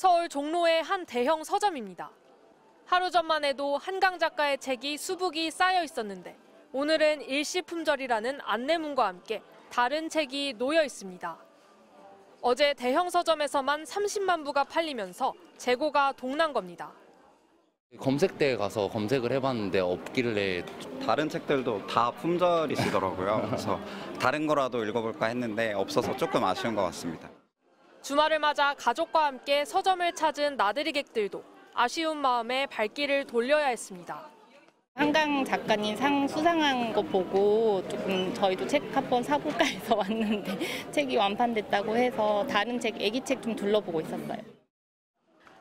서울 종로의 한 대형 서점입니다. 하루 전만 해도 한강 작가의 책이 수북이 쌓여 있었는데 오늘은 일시품절이라는 안내문과 함께 다른 책이 놓여 있습니다. 어제 대형 서점에서만 30만 부가 팔리면서 재고가 동난 겁니다. 검색대에 가서 검색을 해봤는데 없길래 다른 책들도 다 품절이시더라고요. 그래서 다른 거라도 읽어볼까 했는데 없어서 조금 아쉬운 것 같습니다. 주말을 맞아 가족과 함께 서점을 찾은 나들이객들도 아쉬운 마음에 발길을 돌려야 했습니다. 한강 작가님 상 수상한 거 보고 조금 저희도 책 한번 사볼까 해서 왔는데 책이 완판됐다고 해서 다른 책, 애기 책 좀 둘러보고 있었어요.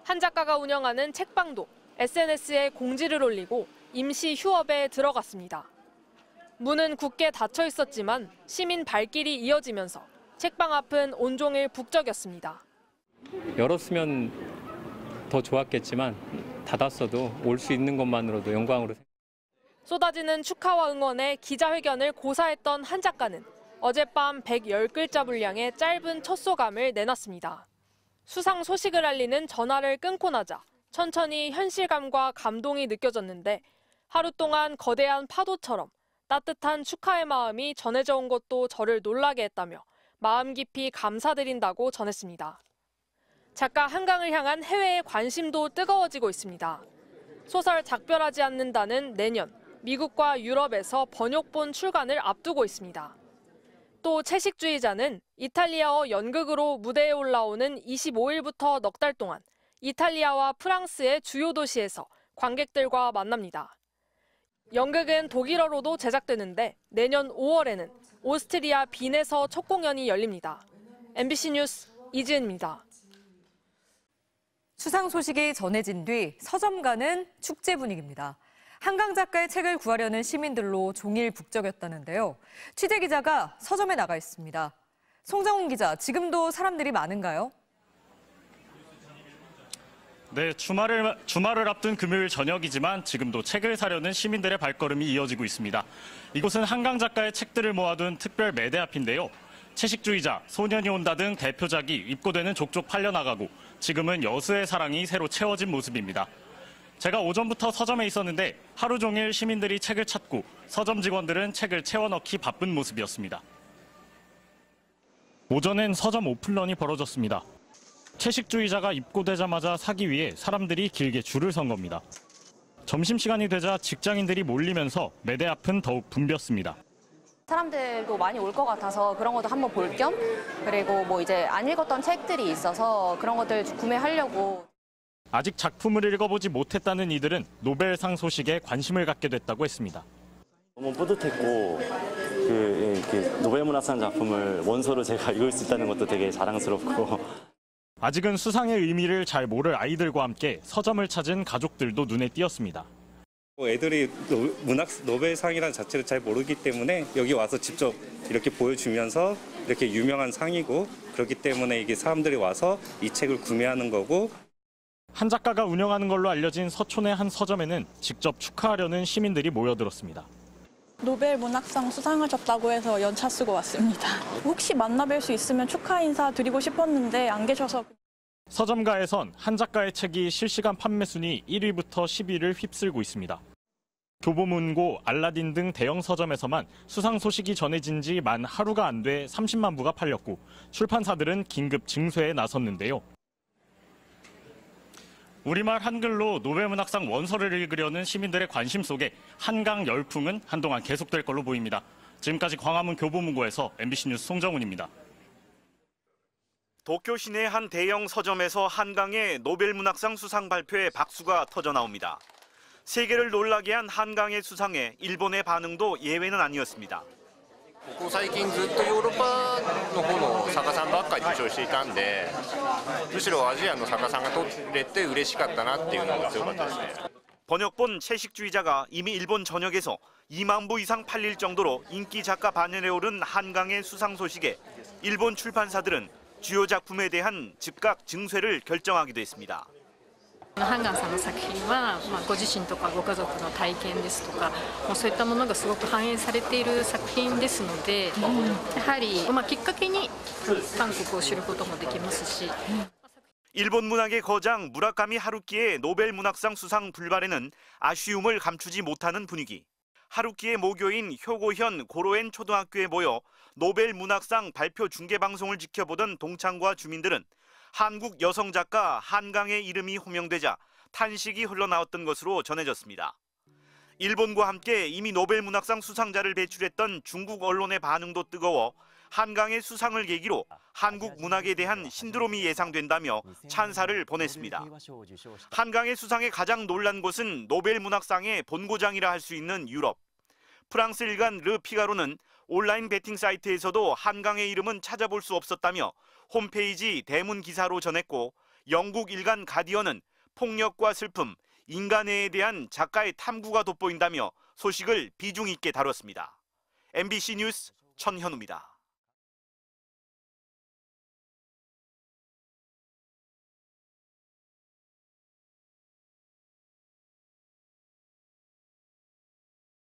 한 작가가 운영하는 책방도 SNS에 공지를 올리고 임시 휴업에 들어갔습니다. 문은 굳게 닫혀 있었지만 시민 발길이 이어지면서 책방 앞은 온종일 북적였습니다. 열었으면 더 좋았겠지만 닫았어도 올 수 있는 것만으로도 영광으로 생각합니다. 쏟아지는 축하와 응원에 기자회견을 고사했던 한 작가는 어젯밤 110글자 분량의 짧은 첫 소감을 내놨습니다. 수상 소식을 알리는 전화를 끊고 나자 천천히 현실감과 감동이 느껴졌는데 하루 동안 거대한 파도처럼 따뜻한 축하의 마음이 전해져 온 것도 저를 놀라게 했다며 마음 깊이 감사드린다고 전했습니다. 작가 한강을 향한 해외의 관심도 뜨거워지고 있습니다. 소설 작별하지 않는다는 내년 미국과 유럽에서 번역본 출간을 앞두고 있습니다. 또 채식주의자는 이탈리아어 연극으로 무대에 올라오는 25일부터 넉 달 동안 이탈리아와 프랑스의 주요 도시에서 관객들과 만납니다. 연극은 독일어로도 제작되는데 내년 5월에는 오스트리아 빈에서 첫 공연이 열립니다. MBC 뉴스 이지은입니다. 수상 소식이 전해진 뒤 서점가는 축제 분위기입니다. 한강 작가의 책을 구하려는 시민들로 종일 북적였다는데요. 취재 기자가 서점에 나가 있습니다. 송정훈 기자, 지금도 사람들이 많은가요? 네, 주말을 앞둔 금요일 저녁이지만 지금도 책을 사려는 시민들의 발걸음이 이어지고 있습니다. 이곳은 한강 작가의 책들을 모아둔 특별 매대 앞인데요. 채식주의자, 소년이 온다 등 대표작이 입고되는 족족 팔려나가고 지금은 여수의 사랑이 새로 채워진 모습입니다. 제가 오전부터 서점에 있었는데 하루 종일 시민들이 책을 찾고 서점 직원들은 책을 채워넣기 바쁜 모습이었습니다. 오전엔 서점 오픈런이 벌어졌습니다. 채식주의자가 입고되자마자 사기 위해 사람들이 길게 줄을 선 겁니다. 점심시간이 되자 직장인들이 몰리면서 매대 앞은 더욱 붐볐습니다. 사람들도 많이 올 것 같아서 그런 것도 한번 볼 겸, 그리고 뭐 이제 안 읽었던 책들이 있어서 그런 것들 구매하려고. 아직 작품을 읽어보지 못했다는 이들은 노벨상 소식에 관심을 갖게 됐다고 했습니다. 너무 뿌듯했고 노벨문학상 작품을 원서로 제가 읽을 수 있다는 것도 되게 자랑스럽고. 아직은 수상의 의미를 잘 모를 아이들과 함께 서점을 찾은 가족들도 눈에 띄었습니다. 애들이 노벨상이라는 자체를 잘 모르기 때문에 여기 와서 직접 이렇게 보여주면서 이렇게 유명한 상이고 그렇기 때문에 이게 사람들이 와서 이 책을 구매하는 거고. 한 작가가 운영하는 걸로 알려진 서촌의 한 서점에는 직접 축하하려는 시민들이 모여들었습니다. 노벨 문학상 수상하셨다고 해서 연차 쓰고 왔습니다. 혹시 만나뵐 수 있으면 축하 인사 드리고 싶었는데 안 계셔서. 서점가에선 한 작가의 책이 실시간 판매 순위 1위부터 10위를 휩쓸고 있습니다. 교보문고, 알라딘 등 대형 서점에서만 수상 소식이 전해진 지 만 하루가 안 돼 30만 부가 팔렸고 출판사들은 긴급 증쇄에 나섰는데요. 우리말 한글로 노벨문학상 원서를 읽으려는 시민들의 관심 속에 한강 열풍은 한동안 계속될 걸로 보입니다. 지금까지 광화문 교보문고에서 MBC 뉴스 송정훈입니다. 도쿄 시내 한 대형 서점에서 한강의 노벨문학상 수상 발표에 박수가 터져나옵니다. 세계를 놀라게 한 한강의 수상에 일본의 반응도 예외는 아니었습니다. ここ最近ずっとヨーロッパの方の作家さんばっかり受賞していたんで、むしろアジアの作家さんが取れて嬉しかったなっていうのが強かったですね. 번역본 채식주의자가 이미 일본 전역에서 2만 부 이상 팔릴 정도로 인기 작가 반열에 오른 한강의 수상 소식에 일본 출판사들은 주요 작품에 대한 즉각 증쇄를 결정하기도 했습니다. ハンガンさんの作品は、ご自身とかご家族の体験ですとか、そういったものがすごく反映されている作品ですので、やはり、きっかけに韓国を知ることもできますし。 일본 문학의 거장 무라카미 하루키의 노벨 문학상 수상 불발에는 아쉬움을 감추지 못하는 분위기. 하루키의 모교인 효고현 고로엔 초등학교에 모여 노벨 문학상 발표 중계 방송을 지켜보던 동창과 주민들은 한국 여성 작가 한강의 이름이 호명되자 탄식이 흘러나왔던 것으로 전해졌습니다. 일본과 함께 이미 노벨 문학상 수상자를 배출했던 중국 언론의 반응도 뜨거워 한강의 수상을 계기로 한국 문학에 대한 신드롬이 예상된다며 찬사를 보냈습니다. 한강의 수상에 가장 놀란 곳은 노벨 문학상의 본고장이라 할 수 있는 유럽. 프랑스 일간 르 피가로는 온라인 베팅 사이트에서도 한강의 이름은 찾아볼 수 없었다며 홈페이지 대문 기사로 전했고, 영국 일간 가디언은 폭력과 슬픔, 인간애에 대한 작가의 탐구가 돋보인다며 소식을 비중 있게 다뤘습니다. MBC 뉴스 천현우입니다.